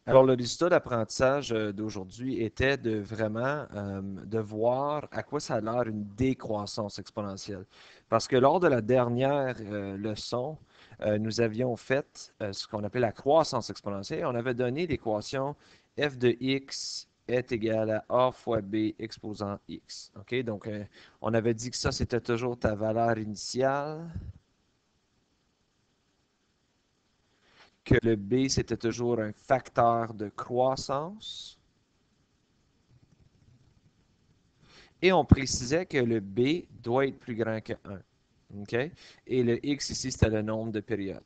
Alors, le résultat d'apprentissage d'aujourd'hui était de vraiment de voir à quoi ça a l'air une décroissance exponentielle. Parce que lors de la dernière leçon, nous avions fait ce qu'on appelle la croissance exponentielle. On avait donné l'équation f de x est égal à a fois b exposant x. OK? Donc, on avait dit que ça, c'était toujours ta valeur initiale, que le b, c'était toujours un facteur de croissance. Et on précisait que le B doit être plus grand que 1. OK? Et le X ici, c'était le nombre de périodes.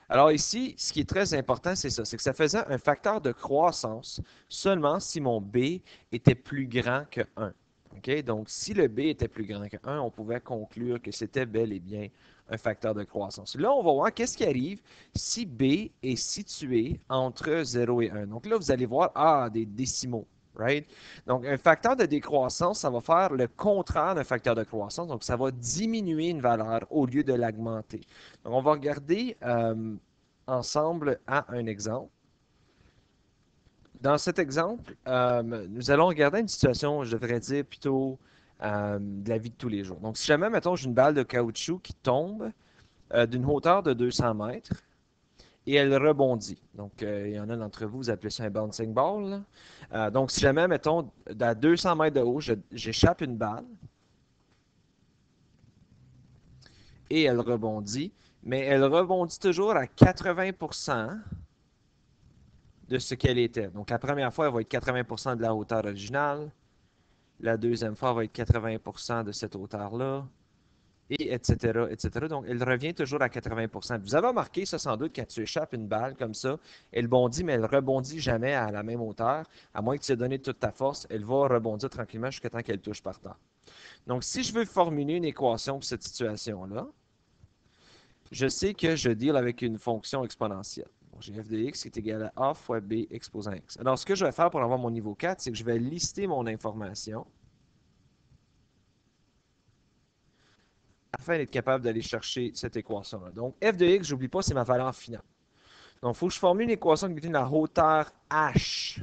Alors ici, ce qui est très important, c'est ça, c'est que ça faisait un facteur de croissance seulement si mon B était plus grand que 1. OK? Donc, si le B était plus grand que 1, on pouvait conclure que c'était bel et bien un facteur de croissance. Là, on va voir qu'est-ce qui arrive si B est situé entre 0 et 1. Donc là, vous allez voir, des décimaux. Right? Donc, un facteur de décroissance, ça va faire le contraire d'un facteur de croissance. Donc, ça va diminuer une valeur au lieu de l'augmenter. Donc, on va regarder ensemble à un exemple. Dans cet exemple, nous allons regarder une situation, je devrais dire, plutôt de la vie de tous les jours. Donc, si jamais, mettons, j'ai une balle de caoutchouc qui tombe d'une hauteur de 200 mètres et elle rebondit. Donc, il y en a d'entre vous, vous appelez ça un bouncing ball. Donc, si jamais, mettons, à 200 mètres de haut, j'échappe une balle et elle rebondit, mais elle rebondit toujours à 80% de ce qu'elle était. Donc, la première fois, elle va être 80% de la hauteur originale. La deuxième fois, elle va être 80% de cette hauteur-là. Et etc., etc. Donc, elle revient toujours à 80%. Vous avez remarqué ça sans doute quand tu échappes une balle comme ça, elle bondit, mais elle rebondit jamais à la même hauteur. À moins que tu aies donné toute ta force, elle va rebondir tranquillement jusqu'à temps qu'elle touche par terre. Donc, si je veux formuler une équation pour cette situation-là, je sais que je deal avec une fonction exponentielle. Donc, j'ai f de x qui est égal à a fois b exposant x. Alors, ce que je vais faire pour avoir mon niveau 4, c'est que je vais lister mon information afin d'être capable d'aller chercher cette équation-là. Donc, f de x, j'oublie pas, c'est ma valeur finale. Donc, il faut que je formule une équation qui détermine la hauteur h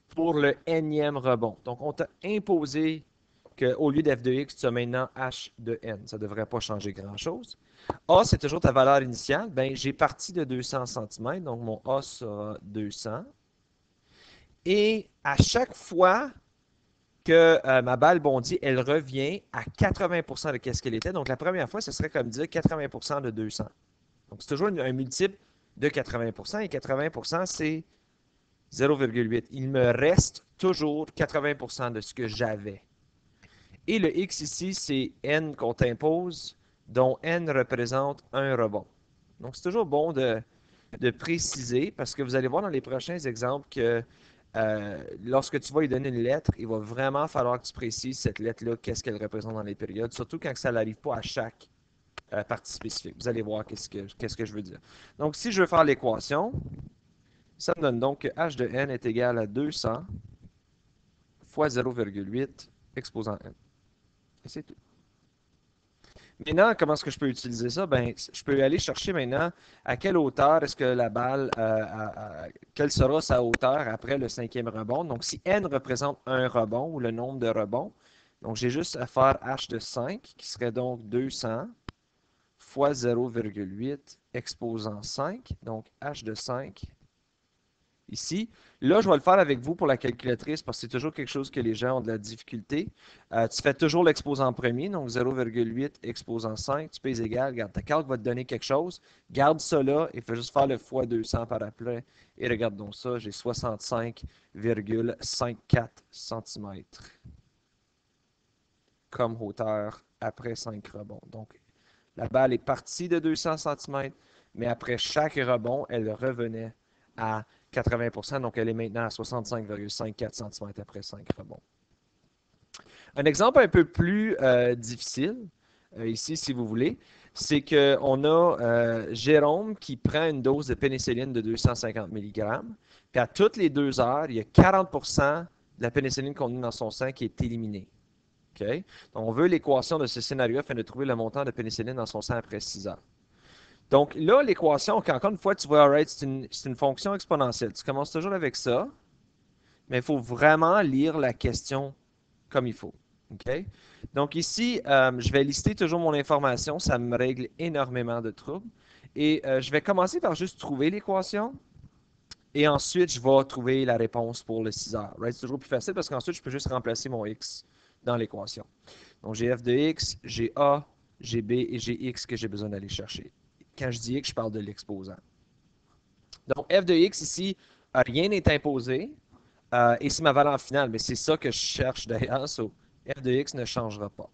pour le nème rebond. Donc, on t'a imposé qu'au lieu d'f de x, tu as maintenant h de n. Ça ne devrait pas changer grand-chose. A, c'est toujours ta valeur initiale. Ben, j'ai parti de 200 cm, donc mon A sera 200. Et à chaque fois que ma balle bondit, elle revient à 80% de ce qu'elle était. Donc, la première fois, ce serait comme dire 80% de 200. Donc, c'est toujours un multiple de 80%. Et 80%, c'est 0,8. Il me reste toujours 80% de ce que j'avais. Et le x ici, c'est n qu'on t'impose, dont n représente un rebond. Donc, c'est toujours bon de préciser, parce que vous allez voir dans les prochains exemples que lorsque tu vas lui donner une lettre, il va vraiment falloir que tu précises cette lettre-là, qu'est-ce qu'elle représente dans les périodes, surtout quand ça n'arrive pas à chaque partie spécifique. Vous allez voir qu'est-ce que je veux dire. Donc, si je veux faire l'équation, ça me donne donc que h de n est égal à 200 fois 0,8 exposant n. Et c'est tout. Maintenant, comment est-ce que je peux utiliser ça? Ben, je peux aller chercher maintenant à quelle hauteur est-ce que la balle, quelle sera sa hauteur après le cinquième rebond. Donc, si n représente un rebond ou le nombre de rebonds, donc j'ai juste à faire h de 5, qui serait donc 200 fois 0,8 exposant 5, donc h de 5 ici. Là, je vais le faire avec vous pour la calculatrice parce que c'est toujours quelque chose que les gens ont de la difficulté. Tu fais toujours l'exposant premier, donc 0,8 exposant 5, tu pèses égal. Regarde, ta calque va te donner quelque chose. Garde ça là et fais juste faire le fois 200 par après. Et regarde donc ça, j'ai 65,54 cm comme hauteur après 5 rebonds. Donc, la balle est partie de 200 cm, mais après chaque rebond, elle revenait à 80%, donc elle est maintenant à 65,54 cm après 5 rebonds. Un exemple un peu plus difficile, ici, si vous voulez, c'est qu'on a Jérôme qui prend une dose de pénicilline de 250 mg, puis à toutes les 2 heures, il y a 40% de la pénicilline contenue dans son sang qui est éliminée. Okay? Donc, on veut l'équation de ce scénario afin de trouver le montant de pénicilline dans son sang après 6 heures. Donc là, l'équation, encore une fois, tu vois, alright, c'est une fonction exponentielle. Tu commences toujours avec ça, mais il faut vraiment lire la question comme il faut. OK? Donc ici, je vais lister toujours mon information. Ça me règle énormément de troubles. Et je vais commencer par juste trouver l'équation. Et ensuite, je vais trouver la réponse pour le 6 heures. Right? C'est toujours plus facile parce qu'ensuite, je peux juste remplacer mon x dans l'équation. Donc, j'ai f de x, j'ai a, j'ai b et j'ai x que j'ai besoin d'aller chercher. Quand je dis x, je parle de l'exposant. Donc, f de x ici, rien n'est imposé. Et c'est ma valeur finale, mais c'est ça que je cherche d'ailleurs. So, f de x ne changera pas.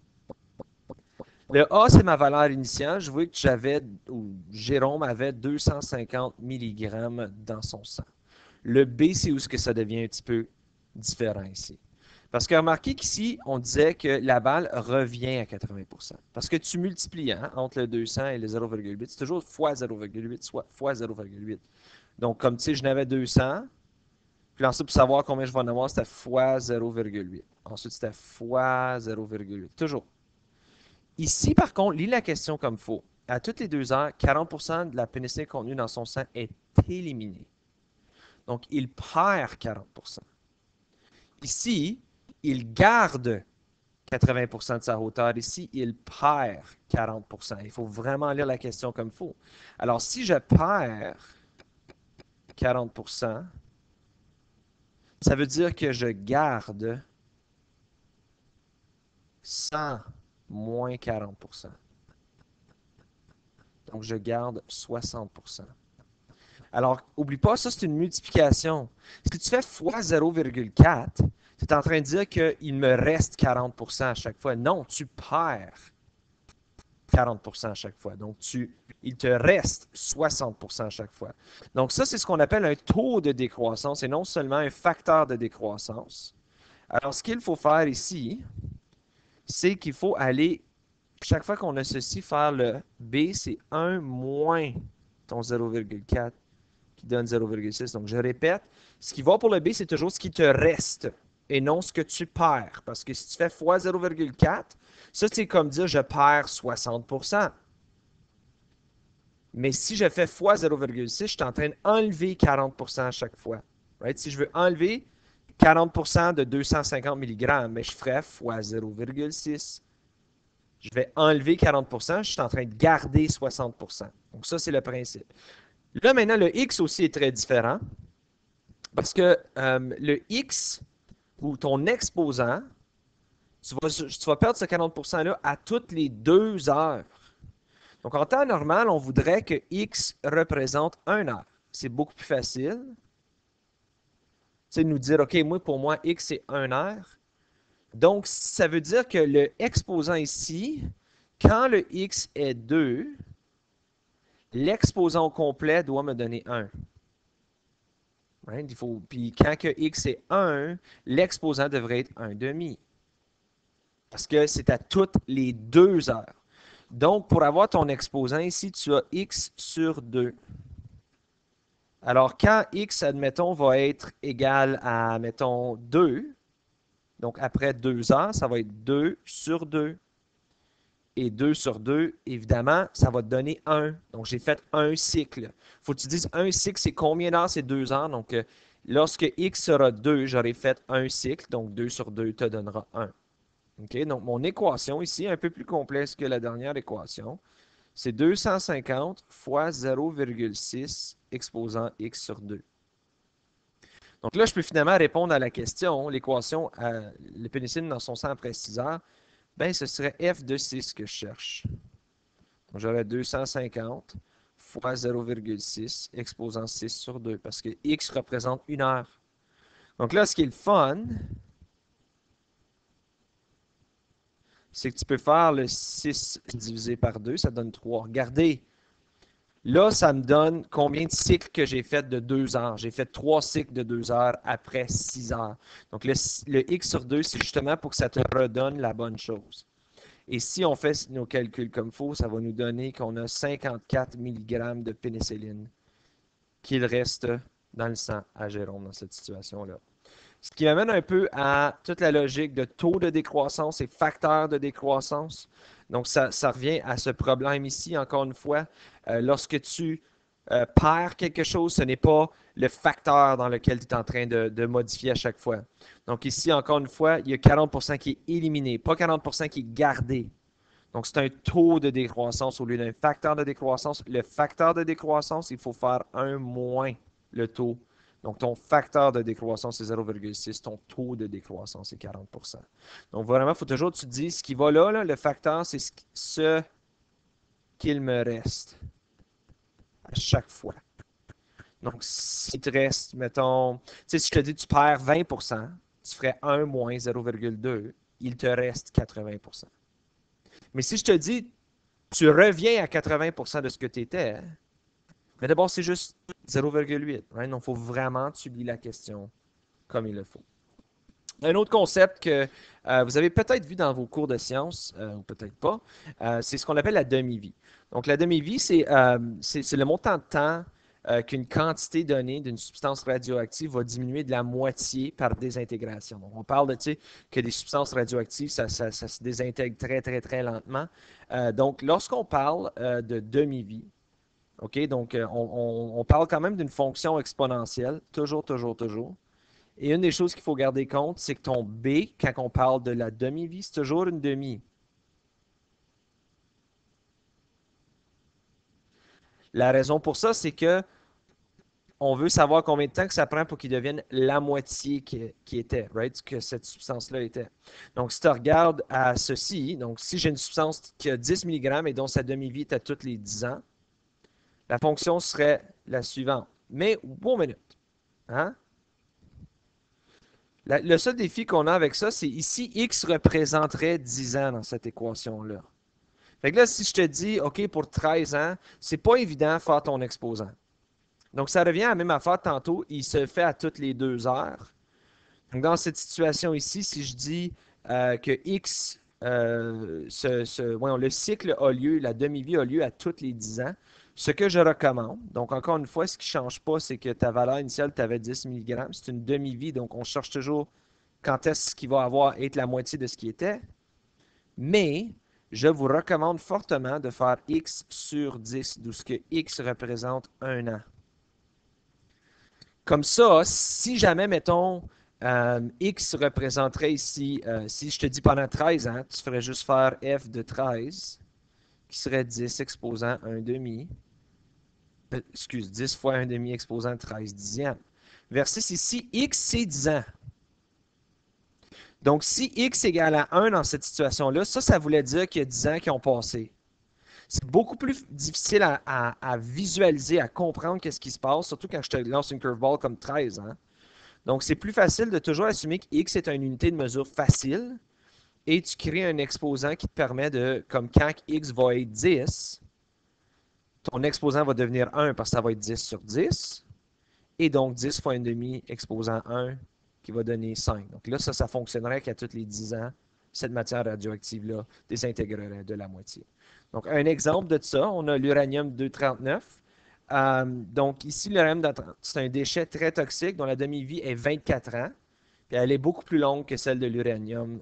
Le A, c'est ma valeur initiale. Je vois que ou Jérôme avait 250 mg dans son sang. Le B, c'est où ce que ça devient un petit peu différent ici. Parce que remarquez qu'ici, on disait que la balle revient à 80%. Parce que tu multiplies entre le 200 et le 0,8. C'est toujours fois 0,8, soit fois 0,8. Donc, comme tu sais, je n'avais 200. Puis ensuite, pour savoir combien je vais en avoir, c'était fois 0,8. Ensuite, c'était fois 0,8. Toujours. Ici, par contre, lis la question comme il faut. À toutes les 2 heures, 40% de la pénicilline contenue dans son sang est éliminée. Donc, il perd 40%. Ici, il garde 80% de sa hauteur. Ici, il perd 40%. Il faut vraiment lire la question comme il faut. Alors, si je perds 40%, ça veut dire que je garde 100 moins 40%. Donc, je garde 60%. Alors, n'oublie pas, ça, c'est une multiplication. Si tu fais fois 0,4, tu es en train de dire qu'il me reste 40% à chaque fois. Non, tu perds 40% à chaque fois. Donc, il te reste 60% à chaque fois. Donc, ça, c'est ce qu'on appelle un taux de décroissance et non seulement un facteur de décroissance. Alors, ce qu'il faut faire ici, c'est qu'il faut aller, chaque fois qu'on a ceci, faire le B, c'est 1 moins ton 0,4 qui donne 0,6. Donc, je répète, ce qui va pour le B, c'est toujours ce qui te reste et non ce que tu perds. Parce que si tu fais fois 0,4, ça, c'est comme dire je perds 60%. Mais si je fais fois 0,6, je suis en train d'enlever 40% à chaque fois. Right? Si je veux enlever 40% de 250 mg, mais je ferais fois 0,6. Je vais enlever 40%, je suis en train de garder 60%. Donc ça, c'est le principe. Là, maintenant, le X aussi est très différent parce que le X ou ton exposant, tu vas perdre ce 40%-là à toutes les 2 heures. Donc, en temps normal, on voudrait que X représente 1 heure. C'est beaucoup plus facile. C'est de nous dire, OK, pour moi, X, c'est 1 heure. Donc, ça veut dire que le exposant ici, quand le X est 2, l'exposant au complet doit me donner 1. Right? Puis quand que X est 1, l'exposant devrait être 1 demi. Parce que c'est à toutes les 2 heures. Donc, pour avoir ton exposant ici, tu as X sur 2. Alors, quand X, admettons, va être égal à, mettons, 2, donc après 2 heures, ça va être 2 sur 2. Et 2 sur 2, évidemment, ça va te donner 1. Donc, j'ai fait un cycle. Il faut que tu dises un cycle, c'est combien d'heures? C'est 2 heures. Donc, lorsque X sera 2, j'aurai fait un cycle. Donc, 2 sur 2 te donnera 1. OK? Donc, mon équation ici, un peu plus complexe que la dernière équation, c'est 250 fois 0,6 exposant X sur 2. Donc là, je peux finalement répondre à la question, l'équation, le pénicilline dans son sang après 6 heures, ben ce serait f de 6 que je cherche. Donc j'aurais 250 fois 0,6 exposant 6 sur 2, parce que x représente 1 heure. Donc là, ce qui est le fun, c'est que tu peux faire le 6 divisé par 2, ça donne 3. Regardez, là, ça me donne combien de cycles que j'ai fait de 2 heures. J'ai fait 3 cycles de 2 heures après 6 heures. Donc, le x sur 2, c'est justement pour que ça te redonne la bonne chose. Et si on fait nos calculs comme il faut, ça va nous donner qu'on a 54 mg de pénicilline qu'il reste dans le sang à Jérôme dans cette situation-là. Ce qui m'amène un peu à toute la logique de taux de décroissance et facteur de décroissance. Donc, ça revient à ce problème ici, encore une fois. Lorsque tu perds quelque chose, ce n'est pas le facteur dans lequel tu es en train de modifier à chaque fois. Donc, ici, encore une fois, il y a 40% qui est éliminé, pas 40% qui est gardé. Donc, c'est un taux de décroissance au lieu d'un facteur de décroissance. Le facteur de décroissance, il faut faire 1 moins le taux. Donc, ton facteur de décroissance, c'est 0,6. Ton taux de décroissance, c'est 40%. Donc, vraiment, il faut toujours que tu te dises, ce qui va là, le facteur, c'est ce qu'il me reste à chaque fois. Donc, s'il te reste, mettons, tu sais, si je te dis tu perds 20%, tu ferais 1 moins 0,2, il te reste 80%. Mais si je te dis tu reviens à 80% de ce que tu étais, mais d'abord, c'est juste 0,8. Right? Donc, il faut vraiment que tu lis la question comme il le faut. Un autre concept que vous avez peut-être vu dans vos cours de sciences, ou peut-être pas, c'est ce qu'on appelle la demi-vie. Donc, la demi-vie, c'est le montant de temps qu'une quantité donnée d'une substance radioactive va diminuer de la moitié par désintégration. Donc, on parle de, tu sais, que des substances radioactives, ça se désintègre très, très, très lentement. Donc, lorsqu'on parle de demi-vie, OK, donc on parle quand même d'une fonction exponentielle, toujours, toujours, toujours. Et une des choses qu'il faut garder compte, c'est que ton B, quand on parle de la demi-vie, c'est toujours une demi. La raison pour ça, c'est que on veut savoir combien de temps que ça prend pour qu'il devienne la moitié qui était, right, que cette substance-là était. Donc, si tu regardes à ceci, donc si j'ai une substance qui a 10 mg et dont sa demi-vie est à tous les 10 ans, la fonction serait la suivante. Mais, bon minute, hein? Le seul défi qu'on a avec ça, c'est ici, X représenterait 10 ans dans cette équation-là. Fait que là, si je te dis, OK, pour 13 ans, c'est pas évident de faire ton exposant. Donc, ça revient à la même affaire tantôt, il se fait à toutes les 2 heures. Donc, dans cette situation ici, si je dis que X, le cycle a lieu, la demi-vie a lieu à toutes les 10 ans, ce que je recommande, donc encore une fois, ce qui ne change pas, c'est que ta valeur initiale, tu avais 10 mg, c'est une demi-vie, donc on cherche toujours quand est-ce qu'il va avoir être la moitié de ce qui était. Mais je vous recommande fortement de faire X sur 10, d'où ce que X représente 1 an. Comme ça, si jamais, mettons, X représenterait ici, si je te dis pendant 13 ans, tu ferais juste faire F de 13, qui serait 10 exposant 1 demi. Excuse, 10 fois 1 demi exposant 13 dixièmes. Versus ici, X, c'est 10 ans. Donc, si X égale à 1 dans cette situation-là, ça voulait dire qu'il y a 10 ans qui ont passé. C'est beaucoup plus difficile à visualiser, à comprendre qu'est-ce qui se passe, surtout quand je te lance une curveball comme 13. Hein? Donc, c'est plus facile de toujours assumer que X est une unité de mesure facile et tu crées un exposant qui te permet de, comme quand X va être 10, ton exposant va devenir 1 parce que ça va être 10 sur 10. Et donc, 10 fois 1,5 exposant 1 qui va donner 5. Donc là, ça fonctionnerait qu'à tous les 10 ans, cette matière radioactive-là désintégrerait de la moitié. Donc, un exemple de ça, on a l'uranium-239. Donc, ici, l'uranium-239, c'est un déchet très toxique dont la demi-vie est 24 ans. Puis elle est beaucoup plus longue que celle de l'uranium,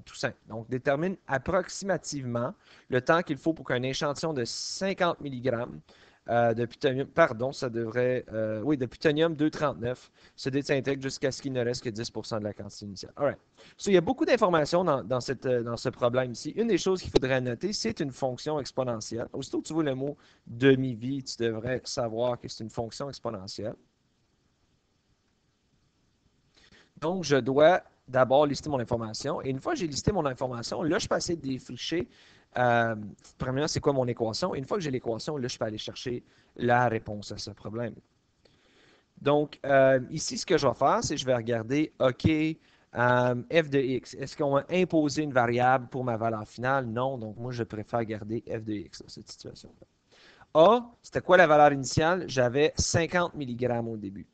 tout simple. Donc, détermine approximativement le temps qu'il faut pour qu'un échantillon de 50 mg de plutonium, de plutonium-239 se désintègre jusqu'à ce qu'il ne reste que 10% de la quantité initiale. All right. So, il y a beaucoup d'informations dans ce problème ici. Une des choses qu'il faudrait noter, c'est une fonction exponentielle. Aussitôt que tu vois le mot demi-vie, tu devrais savoir que c'est une fonction exponentielle. Donc, je dois d'abord lister mon information. Et une fois que j'ai listé mon information, là, je peux essayer de défricher. Premièrement, c'est quoi mon équation? Et une fois que j'ai l'équation, là, je peux aller chercher la réponse à ce problème. Donc, ici, ce que je vais faire, c'est que je vais regarder, OK, f de x. Est-ce qu'on va imposer une variable pour ma valeur finale? Non. Donc, moi, je préfère garder f de x dans cette situation-là. A, c'était quoi la valeur initiale? J'avais 50 mg au début.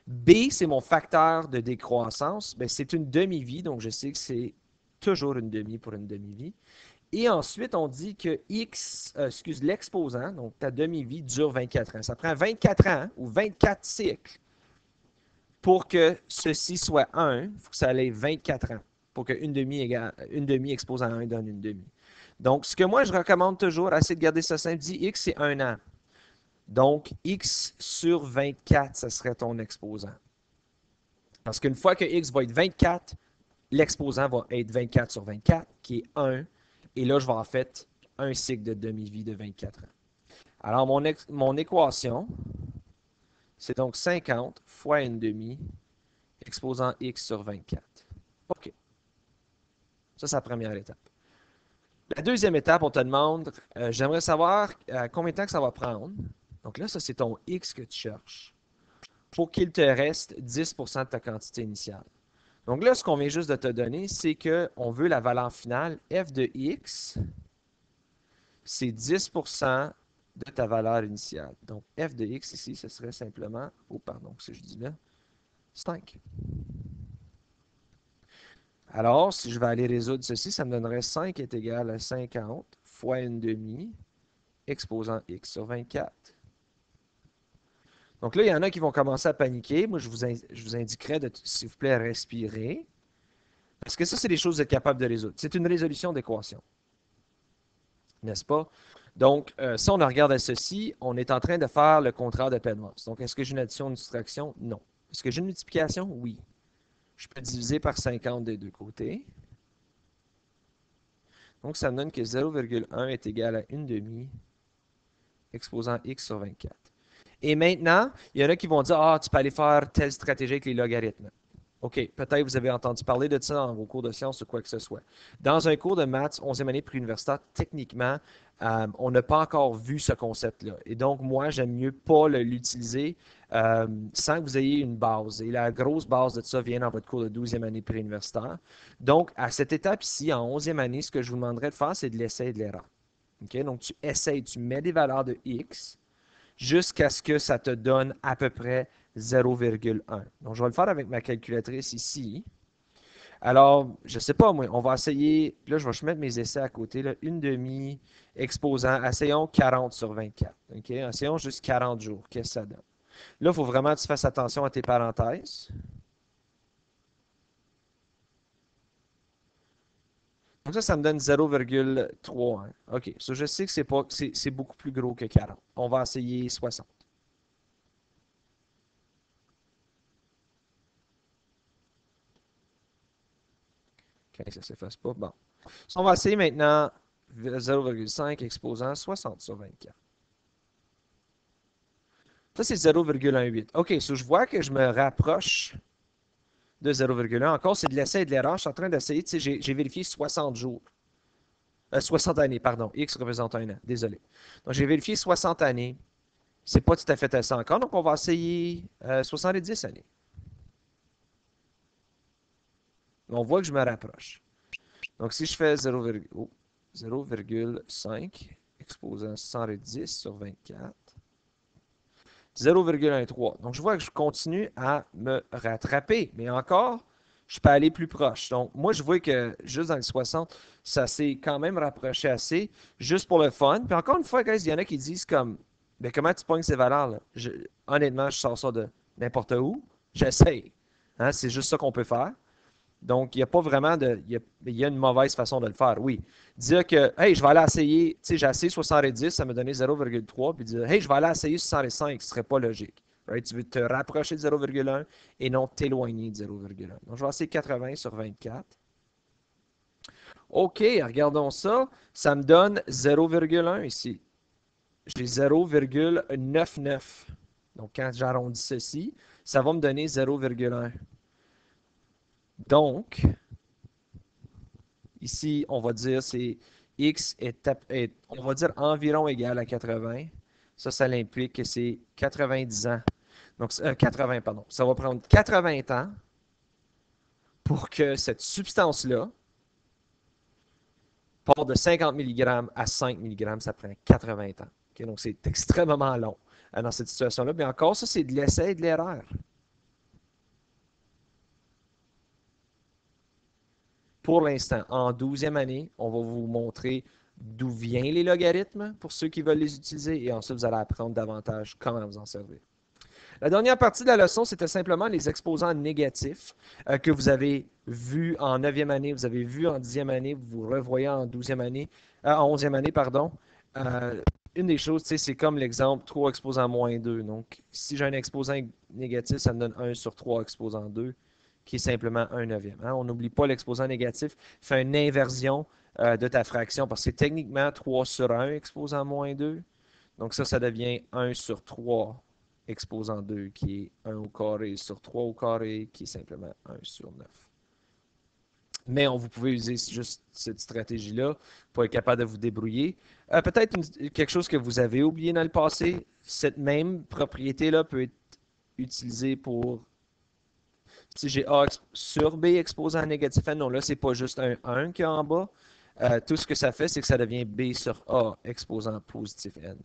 B, c'est mon facteur de décroissance. Ben, c'est une demi-vie, donc je sais que c'est toujours une demi pour une demi-vie. Et ensuite, on dit que l'exposant, donc ta demi-vie, dure 24 ans. Ça prend 24 ans ou 24 cycles pour que ceci soit 1. Il faut que ça aille 24 ans pour qu'une demi exposant à 1 donne une demi. Donc, ce que moi, je recommande toujours, essayer de garder ça simple, dis x, c'est 1 an. Donc, x sur 24, ce serait ton exposant. Parce qu'une fois que x va être 24, l'exposant va être 24 sur 24, qui est 1. Et là, je vais en fait un cycle de demi-vie de 24 ans. Alors, mon équation, c'est donc 50 fois 1,5 exposant x sur 24. OK. Ça, c'est la première étape. La deuxième étape, on te demande, j'aimerais savoir combien de temps que ça va prendre. Donc là, ça, c'est ton x que tu cherches pour qu'il te reste 10% de ta quantité initiale. Donc là, ce qu'on vient juste de te donner, c'est qu'on veut la valeur finale, f de x, c'est 10% de ta valeur initiale. Donc f de x ici, ce serait simplement, oh pardon, ce que je dis là, 5. Alors, si je vais aller résoudre ceci, ça me donnerait 5 est égal à 50 fois 1,5 exposant x sur 24. Donc là, il y en a qui vont commencer à paniquer. Moi, je vous indiquerai de, s'il vous plaît, respirer. Parce que ça, c'est des choses que vous êtes capable de résoudre. C'est une résolution d'équation. N'est-ce pas? Donc, si on regarde à ceci, on est en train de faire le contraire de Penrose. Donc, est-ce que j'ai une addition ou une soustraction? Non. Est-ce que j'ai une multiplication? Oui. Je peux diviser par 50 des deux côtés. Donc, ça me donne que 0,1 est égal à 1,5 exposant x sur 24. Et maintenant, il y en a qui vont dire, ah, tu peux aller faire telle stratégie avec les logarithmes. OK, peut-être vous avez entendu parler de ça dans vos cours de sciences ou quoi que ce soit. Dans un cours de maths, 11e année préuniversitaire, techniquement, on n'a pas encore vu ce concept-là. Et donc, moi, j'aime mieux pas l'utiliser sans que vous ayez une base. Et la grosse base de ça vient dans votre cours de 12e année préuniversitaire. Donc, à cette étape ici, en 11e année, ce que je vous demanderais de faire, c'est de l'essai et de l'erreur. OK? Donc, tu essayes, tu mets des valeurs de x jusqu'à ce que ça te donne à peu près 0,1. Donc, je vais le faire avec ma calculatrice ici. Alors, je ne sais pas, moi, on va essayer, là, je vais mettre mes essais à côté, là, 1,5 exposant, essayons 40 sur 24. OK? Essayons juste 40 jours. Qu'est-ce que ça donne? Là, il faut vraiment que tu fasses attention à tes parenthèses. Donc ça me donne 0,3. Hein. OK. So, je sais que c'est beaucoup plus gros que 40. On va essayer 60. OK, ça ne s'efface pas. Bon. So, on va essayer maintenant 0,5 exposant 60 sur 24. Ça, c'est 0,18. OK, so je vois que je me rapproche de 0,1. Encore, c'est de l'essai et de l'erreur. Je suis en train d'essayer. Tu sais, j'ai vérifié 60 jours. 60 années, pardon. X représente un an. Désolé. Donc, j'ai vérifié 60 années. C'est pas tout à fait ça encore. Donc, on va essayer 70 années. On voit que je me rapproche. Donc, si je fais 0,5 exposant 110 sur 24, 0,13. Donc, je vois que je continue à me rattraper. Mais encore, je peux aller plus proche. Donc, moi, je vois que juste dans les 60, ça s'est quand même rapproché assez, juste pour le fun. Puis encore une fois, guys, il y en a qui disent comme, ben, comment tu pognes ces valeurs-là? Honnêtement, je sors ça de n'importe où. J'essaye. Hein, c'est juste ça qu'on peut faire. Donc, il n'y a pas vraiment de. Il y a une mauvaise façon de le faire, oui. Dire que, hey, je vais aller essayer, tu sais, j'ai essayé 70, ça m'a donné 0,3, puis dire, hey, je vais aller essayer 65, ce ne serait pas logique. Right? Tu veux te rapprocher de 0,1 et non t'éloigner de 0,1. Donc, je vais essayer 80 sur 24. OK, regardons ça. Ça me donne 0,1 ici. J'ai 0,99. Donc, quand j'arrondis ceci, ça va me donner 0,1. Donc, ici, on va dire c'est x est, on va dire environ égal à 80. Ça implique que c'est 90 ans. Donc, 80, pardon. Ça va prendre 80 ans pour que cette substance-là part de 50 mg à 5 mg. Ça prend 80 ans. Okay? Donc, c'est extrêmement long dans cette situation-là. Mais encore, ça, c'est de l'essai et de l'erreur. Pour l'instant, en 12e année, on va vous montrer d'où viennent les logarithmes pour ceux qui veulent les utiliser et ensuite vous allez apprendre davantage comment vous en servir. La dernière partie de la leçon, c'était simplement les exposants négatifs que vous avez vus en 9e année, vous avez vu en 10e année, vous revoyez en 12e année, en 11e année, pardon. Une des choses, c'est comme l'exemple 3 exposant moins 2. Donc, si j'ai un exposant négatif, ça me donne 1 sur 3 exposant 2, qui est simplement 1 neuvième. Hein? On n'oublie pas l'exposant négatif, fait une inversion de ta fraction, parce que c'est techniquement 3 sur 1 exposant moins 2. Donc ça devient 1 sur 3 exposant 2, qui est 1 au carré sur 3 au carré, qui est simplement 1 sur 9. Mais vous pouvez user juste cette stratégie-là pour être capable de vous débrouiller. Peut-être quelque chose que vous avez oublié dans le passé, cette même propriété-là peut être utilisée pour si j'ai A sur B exposant à négatif n. Non, là, c'est pas juste un 1 qui est en bas. Tout ce que ça fait, c'est que ça devient B sur A exposant positif n.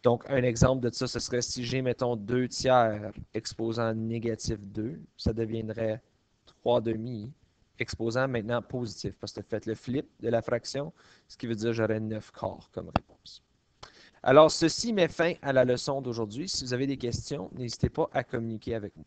Donc, un exemple de ça, ce serait si j'ai, mettons, 2 tiers exposant négatif 2, ça deviendrait 3 demi exposant maintenant positif, parce que tu as fait le flip de la fraction, ce qui veut dire que j'aurais 9 quarts comme réponse. Alors, ceci met fin à la leçon d'aujourd'hui. Si vous avez des questions, n'hésitez pas à communiquer avec moi.